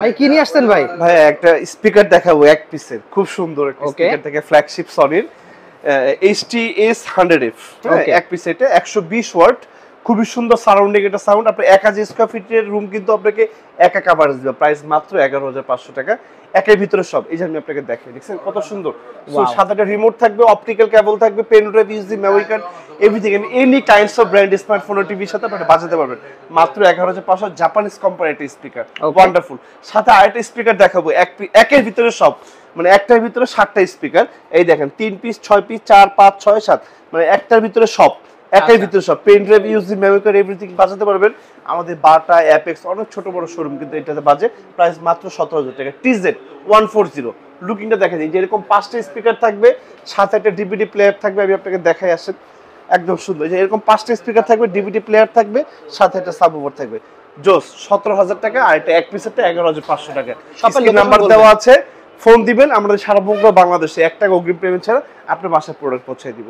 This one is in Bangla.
ভাই কি নিয়ে আসছেন ভাই? ভাই একটা স্পিকার দেখাবো এক পিসের, খুব সুন্দর একটা স্পিকার থেকে ফ্ল্যাগশিপ সনির HTS 100F, এক পিস এটা 120 ওয়াট, খুবই সুন্দর সারাউন্ডিং একটা সাউন্ড। আপনি 1000 স্কয়ার ফিটের রুম কিন্তু আপনাকে একা কভারেজ দিবে, প্রাইস মাত্র 11500 টাকা। একের ভিতরে সব, এই যে আমি আপনাকে দেখাই, দেখছেন কত সুন্দর। সো সাদাটা রিমোট থাকবে, অপটিক্যাল কেবল থাকবে, pen drive, USB, memory card, everything, any kinds of brand smartphone ও টিভির সাথে আপনি বাজাতে পারবেন মাত্র 11500। জাপানিজ কোম্পানি একটা স্পিকার, ওয়ান্ডারফুল। সাথে আরেকটা স্পিকার দেখাবো, একের ভিতরে সব, মানে একটার ভিতরে 7টা স্পিকার। এই দেখেন 3 পিস, 6 পিস, 4, 5, 6, 7, মানে একটার ভিতরে সব, একের ভিতরে সব, pen drive, USB, memory card, everything বাজাতে পারবেন। আমাদের বাটা, অ্যাপেক্স, অনেক ছোট বড় শোরুম কিন্তু এটাতে বাজে, প্রাইস মাত্র 17000 টাকা। TZ 140, লুকিংটা দেখেন, এই যে এরকম 5টা স্পিকার থাকবে, সাথে একটা ডিভিডি প্লেয়ার থাকবে। আমি আপনাকে দেখাই, আসেন, একদম সুন্দর। যে এরকম 5টা স্পিকার থাকবে, ডিভিডি প্লেয়ার থাকবে, সাথে একটা সাবওুফার থাকবে। জোস, 17000 টাকা। আর এটা এক পিসেরটা 11500 টাকা। শপের নাম্বার দেওয়া আছে, ফোন দিবেন, আমাদের সারা বাংলাদেশে 1 টাকা অগ্রিম পেমেন্ট ছাড়া আপনার বাসায় প্রোডাক্ট পৌঁছে দিব।